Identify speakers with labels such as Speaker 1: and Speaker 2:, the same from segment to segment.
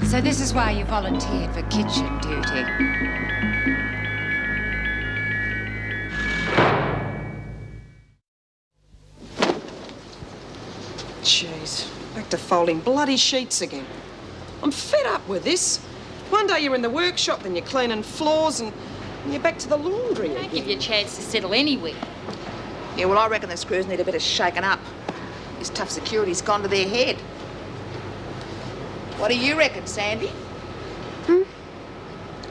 Speaker 1: So this is why you volunteered for kitchen duty.
Speaker 2: Jeez, back to folding bloody sheets again. I'm fed up with this. One day you're in the workshop, then you're cleaning floors, and you're back to the laundry again.
Speaker 3: Don't give you a chance to settle anywhere.
Speaker 4: Yeah, well, I reckon the screws need a bit of shaking up. This tough security's gone to their head. What do you reckon, Sandy?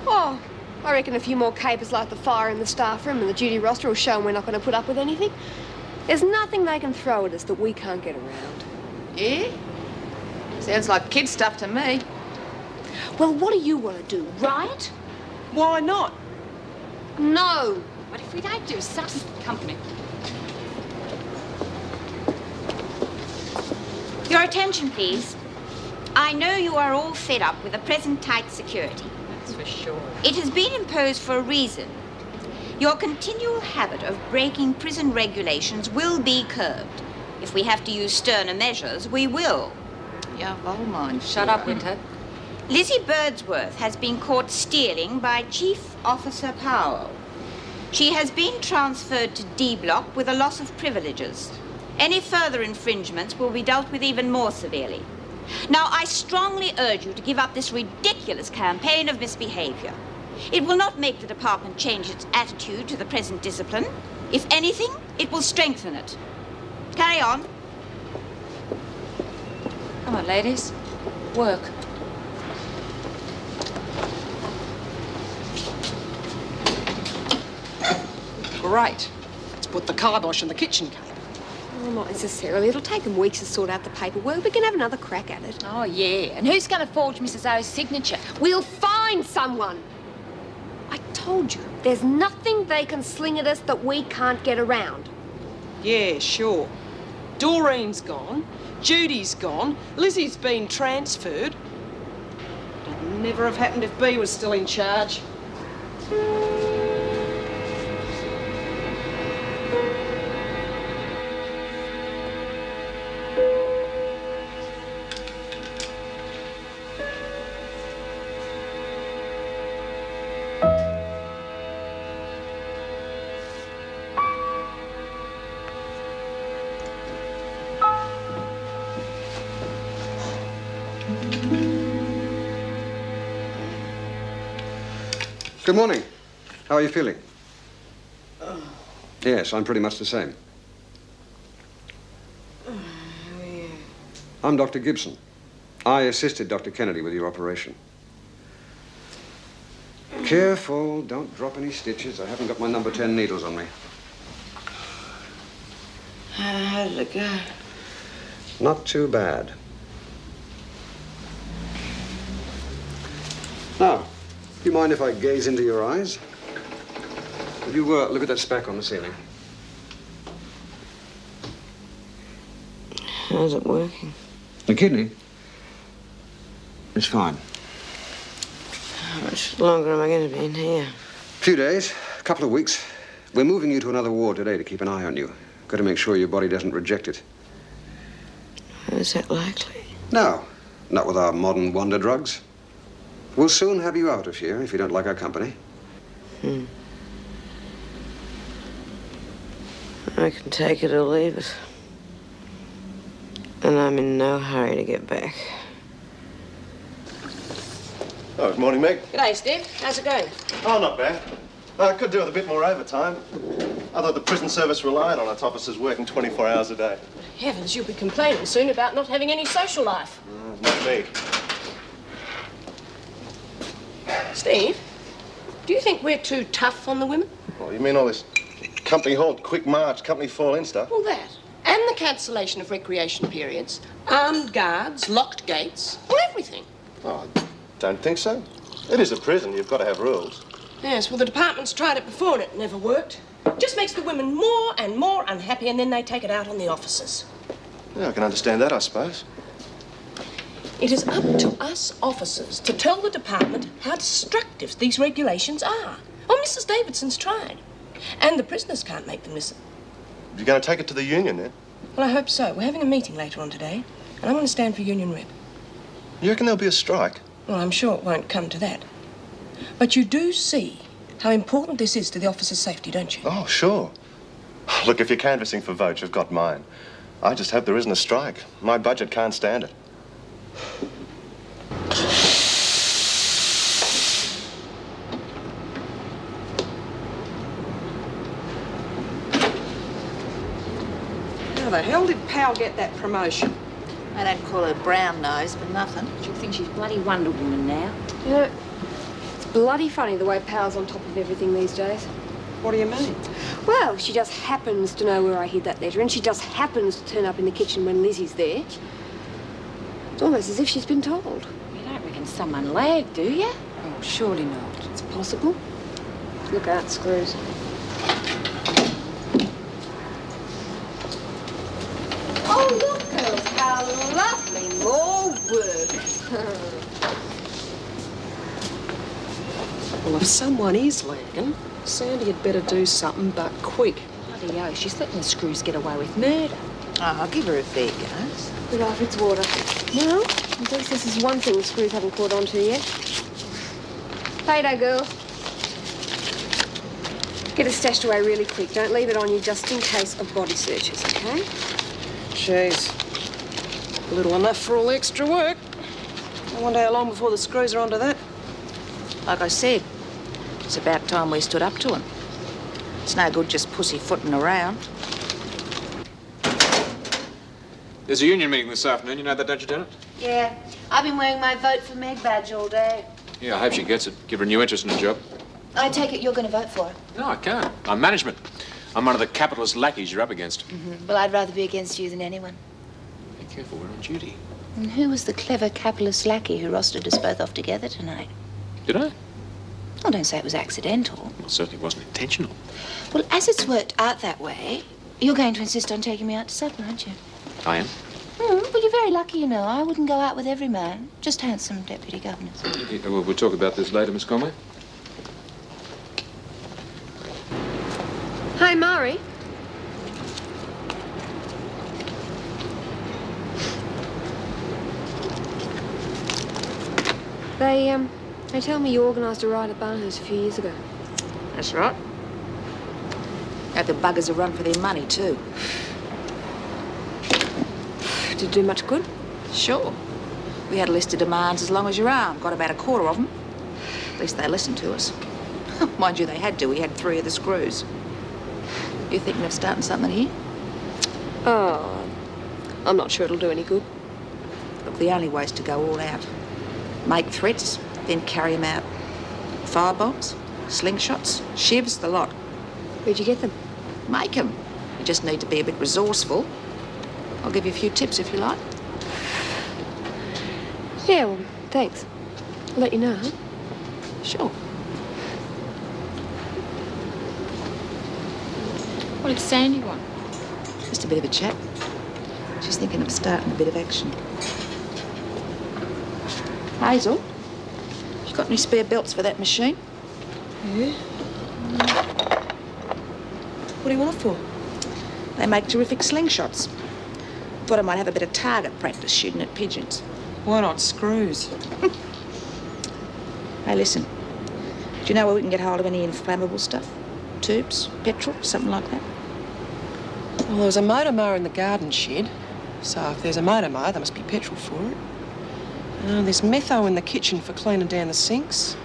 Speaker 5: Oh, I reckon a few more capers like the fire in the staff room and the duty roster will show them we're not going to put up with anything. There's nothing they can throw at us that we can't get around.
Speaker 4: Yeah? Sounds like kid stuff to me.
Speaker 5: Well, what do you want to do, riot?
Speaker 2: Why not?
Speaker 5: No.
Speaker 3: But if we don't do something, company.
Speaker 6: Your attention, please. I know you are all fed up with the present tight security.
Speaker 3: That's for sure.
Speaker 6: It has been imposed for a reason. Your continual habit of breaking prison regulations will be curbed. If we have to use sterner measures, we will.
Speaker 4: Yeah, well, mine.
Speaker 3: Shut up, Winter.
Speaker 6: Lizzie Birdsworth has been caught stealing by Chief Officer Powell. She has been transferred to D Block with a loss of privileges. Any further infringements will be dealt with even more severely. Now, I strongly urge you to give up this ridiculous campaign of misbehavior. It will not make the department change its attitude to the present discipline. If anything, it will strengthen it. Carry on.
Speaker 3: Come on, ladies. Work.
Speaker 2: Great. Let's put the kibosh on the kitchen cape.
Speaker 5: Well, not necessarily. It'll take them weeks to sort out the paperwork. We can have another crack at it.
Speaker 3: Oh, yeah. And who's going to forge Mrs. O's signature?
Speaker 5: We'll find someone. I told you, there's nothing they can sling at us that we can't get around.
Speaker 2: Yeah, sure. Doreen's gone. Judy's gone. Lizzie's been transferred. It'd never have happened if Bea was still in charge.
Speaker 7: Good morning. How are you feeling? Yes, I'm pretty much the same. I'm Dr. Gibson. I assisted Dr. Kennedy with your operation. Careful, don't drop any stitches. I haven't got my number 10 needles on me.
Speaker 4: How did it go?
Speaker 7: Not too bad. Now, do you mind if I gaze into your eyes? Would you look at that speck on the ceiling?
Speaker 4: How's it working?
Speaker 7: The kidney? It's fine.
Speaker 4: How much longer am I going to be in here?
Speaker 7: A few days, a couple of weeks. We're moving you to another ward today to keep an eye on you. Got to make sure your body doesn't reject it.
Speaker 4: Is that likely?
Speaker 7: No, not with our modern wonder drugs. We'll soon have you out of here if you don't like our company.
Speaker 4: I can take it or leave it. And I'm in no hurry to get back.
Speaker 8: Oh, good morning, Meg.
Speaker 5: G'day, Steve. How's it going?
Speaker 8: Oh, not bad. I could do with a bit more overtime. I thought the prison service relied on its officers working 24 hours a day.
Speaker 5: Heavens, you'll be complaining soon about not having any social life.
Speaker 8: Not me.
Speaker 5: Steve, do you think we're too tough on the women?
Speaker 8: Oh, you mean all this Company halt, quick march, company fall in stuff.
Speaker 2: Well, that. And the cancellation of recreation periods, armed guards, locked gates, well, everything.
Speaker 8: Oh, I don't think so. It is a prison. You've got to have rules.
Speaker 2: Yes, well, the department's tried it before and it never worked. Just makes the women more and more unhappy and then they take it out on the officers.
Speaker 8: Yeah, I can understand that, I suppose.
Speaker 2: It is up to us officers to tell the department how destructive these regulations are. Oh, Mrs. Davidson's tried. And the prisoners can't make them listen.
Speaker 8: You're going to take it to the union, then?
Speaker 2: Well, I hope so. We're having a meeting later on today, and I'm going to stand for union rep.
Speaker 8: You reckon there'll be a strike?
Speaker 2: Well, I'm sure it won't come to that. But you do see how important this is to the officers' safety, don't you?
Speaker 8: Oh, sure. Look, if you're canvassing for votes, you've got mine. I just hope there isn't a strike. My budget can't stand it.
Speaker 2: How the hell did Pal get that promotion?
Speaker 4: I don't call her brown nose for nothing.
Speaker 3: She'll think she's bloody Wonder Woman now.
Speaker 5: You know, it's bloody funny the way Pal's on top of everything these days.
Speaker 2: What do you mean?
Speaker 5: Well, she just happens to know where I hid that letter, and she just happens to turn up in the kitchen when Lizzie's there. It's almost as if she's been told.
Speaker 3: You don't reckon someone lagged, do you?
Speaker 5: Oh, surely not. It's possible. Look out, Screws. Oh, look, girls, how lovely. More work.
Speaker 2: Well, if someone is lagging, Sandy had better do something, but quick.
Speaker 3: Bloody oh, she's letting the Screws get away with murder.
Speaker 4: Oh, I'll give her a fair go.
Speaker 5: Good after it's water. Well, at least this is one thing the Screws haven't caught on to yet. Payday, girls. Get it stashed away really quick. Don't leave it on you just in case of body searches, okay?
Speaker 2: Jeez. Little enough for all the extra work. I wonder how long before the Screws are onto that.
Speaker 4: Like I said, it's about time we stood up to him. It's no good just pussyfooting around.
Speaker 9: There's a union meeting this afternoon. You know that, don't you, Janet?
Speaker 10: Yeah, I've been wearing my Vote for Meg badge all day.
Speaker 9: Yeah, I hope she gets it. Give her a new interest in the job.
Speaker 10: I take it you're going to vote for her.
Speaker 9: No, I can't. I'm management. I'm one of the capitalist lackeys you're up against.
Speaker 10: Well, I'd rather be against you than anyone.
Speaker 9: Be careful, we're on duty.
Speaker 10: And who was the clever capitalist lackey who rostered us both off together tonight?
Speaker 9: Did I?
Speaker 10: Oh, don't say it was accidental.
Speaker 9: Well, it certainly wasn't intentional.
Speaker 10: Well, as it's worked out that way, you're going to insist on taking me out to supper, aren't you?
Speaker 9: I am.
Speaker 10: Well, you're very lucky, you know. I wouldn't go out with every man. Just handsome deputy governors.
Speaker 9: Yeah, well, we'll talk about this later, Miss Conway.
Speaker 5: Hey, Mari. They tell me you organised a ride at Barnhurst a few years ago.
Speaker 4: That's right. Had the buggers a run for their money, too.
Speaker 5: Did it do much good?
Speaker 4: Sure. We had a list of demands as long as your arm. Got about a quarter of them. At least they listened to us. Mind you, they had to. We had 3 of the Screws. You thinking of starting something here?
Speaker 5: Oh, I'm not sure it'll do any good.
Speaker 4: Look, the only way's to go all out. Make threats, then carry them out. Firebombs, slingshots, shivs, the lot.
Speaker 5: Where'd you get them?
Speaker 4: Make them. You just need to be a bit resourceful. I'll give you a few tips if you like.
Speaker 5: Yeah, well, thanks. I'll let you know, huh?
Speaker 4: Sure.
Speaker 3: What did Sandy want?
Speaker 4: Just a bit of a chat. She's thinking of starting a bit of action. Hazel, you got any spare belts for that machine?
Speaker 2: Yeah? What do you want it for?
Speaker 4: They make terrific slingshots. Thought I might have a bit of target practice shooting at pigeons.
Speaker 2: Why not Screws?
Speaker 4: Hey, listen. Do you know where we can get hold of any inflammable stuff? Tubes, petrol, something like that?
Speaker 2: Well, there was a motor mower in the garden shed. So if there's a motor mower, there must be petrol for it. There's metho in the kitchen for cleaning down the sinks.